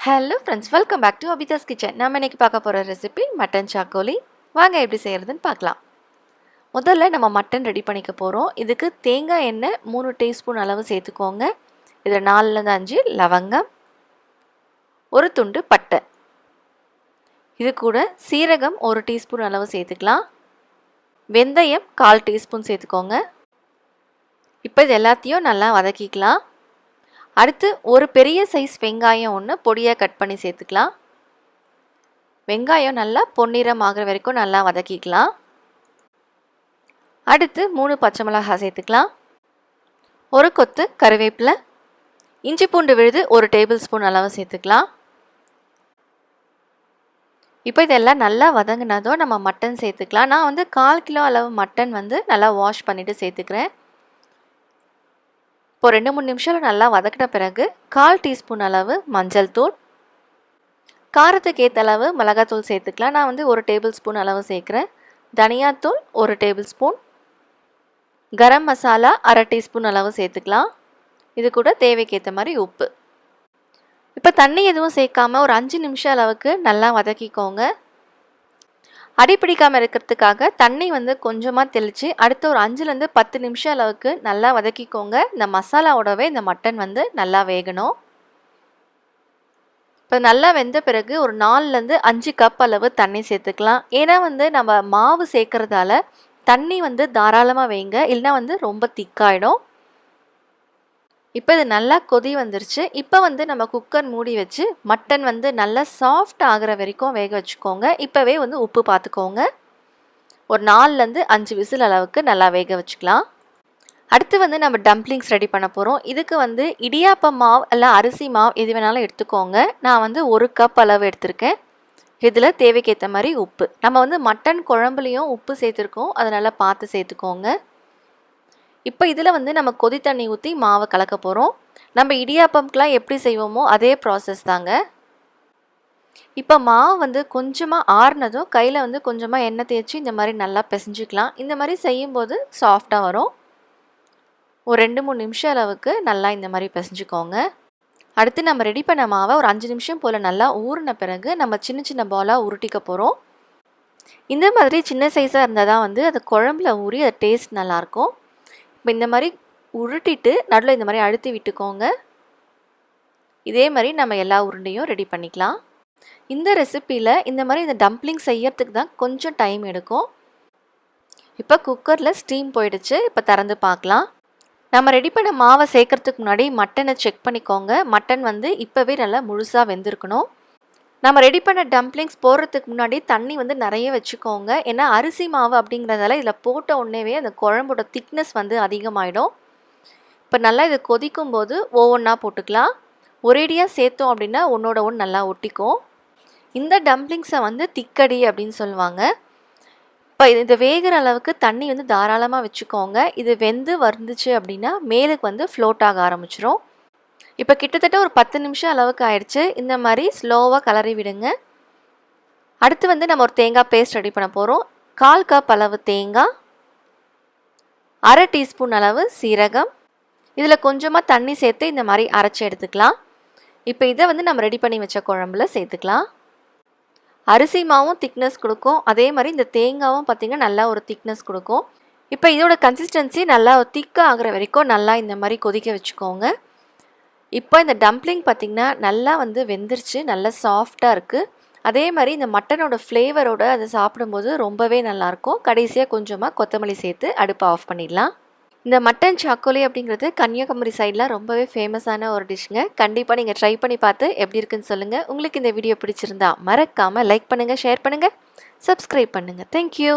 Hello friends, welcome back to Abitha's kitchen. நம்ம இன்றைக்கி பார்க்க போகிற ரெசிபி மட்டன் சாக்கோலி. வாங்க எப்படி செய்கிறதுன்னு பார்க்கலாம். முதல்ல நம்ம மட்டன் ரெடி பண்ணிக்க போகிறோம். இதுக்கு தேங்காய் எண்ணெய் 3 டீஸ்பூன் அளவு சேர்த்துக்கோங்க. இதில் 4லேருந்து 5 லவங்கம், ஒரு துண்டு பட்டை, இது கூட சீரகம் 1 டீஸ்பூன் அளவு சேர்த்துக்கலாம். வெந்தயம் 1/4 டீஸ்பூன் சேர்த்துக்கோங்க. இப்போ இது எல்லாத்தையும் நல்லா வதக்கிக்கலாம். அடுத்து ஒரு பெரிய சைஸ் வெங்காயம் ஒன்று பொடியாக கட் பண்ணி சேர்த்துக்கலாம். வெங்காயம் நல்லா பொன்னிறம் ஆகிற வரைக்கும் நல்லா வதக்கிக்கலாம். அடுத்து 3 பச்சை மிளகாய் சேர்த்துக்கலாம். ஒரு கொத்து கருவேப்பிலை, இஞ்சி பூண்டு விழுது 1 டேபிள் ஸ்பூன் அளவு சேர்த்துக்கலாம். இப்போ இதெல்லாம் நல்லா வதங்கினதும் நம்ம மட்டன் சேர்த்துக்கலாம். நான் 1/4 கிலோ அளவு மட்டன் நல்லா வாஷ் பண்ணிவிட்டு சேர்த்துக்கிறேன். இப்போ 2-3 நிமிஷம் நல்லா வதக்கின பிறகு 1/4 டீஸ்பூன் அளவு மஞ்சள் தூள், காரத்துக்கு ஏற்ற அளவு மிளகாத்தூள் சேர்த்துக்கலாம். நான் 1 டேபிள் ஸ்பூன் அளவு சேர்க்குறேன். தனியாத்தூள் 1 table spoon, garam masala 1/2 teaspoon அளவு சேர்த்துக்கலாம். இது கூட தேவைக்கேற்ற மாதிரி உப்பு. இப்போ தண்ணி எதுவும் சேர்க்காம ஒரு 5 நிமிஷம் அளவுக்கு நல்லா வதக்கிக்கோங்க. அடிப்பிடிக்காமல் இருக்கிறதுக்காக தண்ணி கொஞ்சமாக தெளித்து அடுத்த ஒரு 5லேருந்து 10 நிமிஷம் அளவுக்கு நல்லா வதக்கிக்கோங்க. இந்த மசாலாவோடவே இந்த மட்டன் நல்லா வேகணும். இப்போ நல்லா வெந்த பிறகு ஒரு 4லேருந்து 5 கப் அளவு தண்ணி சேர்த்துக்கலாம். ஏன்னா நம்ம மாவு சேர்க்கறதால தண்ணி தாராளமாக வைங்க, இல்லைன்னா ரொம்ப திக்காயிடும். இப்போ இது நல்லா கொதி வந்துருச்சு. இப்போ நம்ம குக்கர் மூடி வச்சு மட்டன் நல்லா சாஃப்ட் ஆகிற வரைக்கும் வேக வச்சுக்கோங்க. இப்போவே உப்பு பார்த்துக்கோங்க. ஒரு 4லேருந்து 5 விசில் அளவுக்கு நல்லா வேக வச்சுக்கலாம். அடுத்து நம்ம டம்ப்ளிங்ஸ் ரெடி பண்ண போகிறோம். இதுக்கு இடியாப்ப மாவு இல்லை அரிசி மாவு எது வேணாலும் எடுத்துக்கோங்க. நான் 1 கப் அளவு எடுத்திருக்கேன். இதில் தேவைக்கேற்ற மாதிரி உப்பு. நம்ம மட்டன் குழம்புலையும் உப்பு சேர்த்துருக்கோம், அதனால் பார்த்து சேர்த்துக்கோங்க. இப்போ இதில் நம்ம கொதி தண்ணி ஊற்றி மாவை கலக்க போகிறோம். நம்ம இடியாப்பம்க்கெலாம் எப்படி செய்வோமோ அதே ப்ராசஸ் தாங்க. இப்போ மாவு கொஞ்சமாக ஆறுனதும் கையில் கொஞ்சமாக எண்ணெய் தேய்ச்சி இந்த மாதிரி நல்லா பிசைஞ்சிக்கலாம். இந்த மாதிரி செய்யும்போது சாஃப்டாக வரும். ஒரு 2-3 நிமிஷம் அளவுக்கு நல்லா இந்த மாதிரி பிசைஞ்சிக்கோங்க. அடுத்து நம்ம ரெடி பண்ண மாவை ஒரு 5 நிமிஷம் போல் நல்லா ஊறின பிறகு நம்ம சின்ன சின்ன பாலாக உருட்டிக்க போகிறோம். இந்த மாதிரி சின்ன சைஸாக இருந்தால் தான் அது குழம்புல ஊறி அது டேஸ்ட் நல்லாயிருக்கும். இப்போ இந்த மாதிரி உருட்டிட்டு நடுவில் இந்த மாதிரி அழுத்தி விட்டுக்கோங்க. இதே மாதிரி நம்ம எல்லா உருண்டையும் ரெடி பண்ணிக்கலாம். இந்த ரெசிப்பியில் இந்த மாதிரி இந்த டம்ப்ளிங் செய்யறதுக்கு தான் கொஞ்சம் டைம் எடுக்கும். இப்போ குக்கரில் ஸ்டீம் போயிடுச்சு. இப்போ திறந்து பார்க்கலாம். நம்ம ரெடி பண்ண மாவை சேர்க்கறதுக்கு முன்னாடி மட்டனை செக் பண்ணிக்கோங்க. மட்டன் இப்போவே நல்லா முழுசாக வெந்திருக்கணும். நம்ம ரெடி பண்ண டம்ப்ளிங்ஸ் போடுறதுக்கு முன்னாடி தண்ணி நிறைய வச்சுக்கோங்க. ஏன்னா அரிசி மாவு அப்படிங்கிறதால இதில் போட்ட உடனேவே அந்த குழம்போட திக்னஸ் அதிகமாகிடும். இப்போ நல்லா இது கொதிக்கும் போது ஒவ்வொன்றா போட்டுக்கலாம். ஒரேடியாக சேர்த்தோம் அப்படின்னா ஒன்றோட ஒன்று நல்லா ஒட்டிக்கும். இந்த டம்ப்ளிங்ஸை திக்கடி அப்படின்னு சொல்லுவாங்க. இப்போ இது வேகிற அளவுக்கு தண்ணி தாராளமாக வச்சுக்கோங்க. இது வெந்து வந்துச்சு அப்படின்னா மேலுக்கு ஃப்ளோட் ஆக ஆரம்பிச்சிடும். இப்போ கிட்டத்தட்ட ஒரு 10 நிமிஷம் அளவுக்கு ஆயிடுச்சு. இந்த மாதிரி ஸ்லோவாக கலரி விடுங்க. அடுத்து நம்ம ஒரு தேங்காய் பேஸ்ட் ரெடி பண்ண போகிறோம். 1/4 கப் அளவு தேங்காய், 1/2 டீஸ்பூன் அளவு சீரகம், இதில் கொஞ்சமாக தண்ணி சேர்த்து இந்த மாதிரி அரைச்சி எடுத்துக்கலாம். இப்போ இதை நம்ம ரெடி பண்ணி வச்ச குழம்புல சேர்த்துக்கலாம். அரிசி மாவும் திக்னஸ் கொடுக்கும், அதே மாதிரி இந்த தேங்காவும் பார்த்திங்கன்னா நல்லா ஒரு திக்னஸ் கொடுக்கும். இப்போ இதோட கன்சிஸ்டன்சி நல்லா திக்காக ஆகிற வரைக்கும் நல்லா இந்த மாதிரி கொதிக்க வச்சுக்கோங்க. இப்போ இந்த டம்ப்ளிங் பார்த்திங்கன்னா நல்லா வெந்துருச்சு, நல்லா சாஃப்டாக இருக்குது. அதே மாதிரி இந்த மட்டனோட ஃப்ளேவரோடு அதை சாப்பிடும்போது ரொம்பவே நல்லாயிருக்கும். கடைசியாக கொஞ்சமாக கொத்தமல்லி சேர்த்து அடுப்பை ஆஃப் பண்ணிடலாம். இந்த மட்டன் சாக்கோலி அப்படிங்கிறது கன்னியாகுமரி சைடில் ரொம்பவே ஃபேமஸான ஒரு டிஷ்ங்க. கண்டிப்பாக நீங்கள் ட்ரை பண்ணி பார்த்து எப்படி இருக்குன்னு சொல்லுங்கள். உங்களுக்கு இந்த வீடியோ பிடிச்சிருந்தா மறக்காமல் லைக் பண்ணுங்கள், ஷேர் பண்ணுங்கள், சப்ஸ்கிரைப் பண்ணுங்கள். தேங்க்யூ.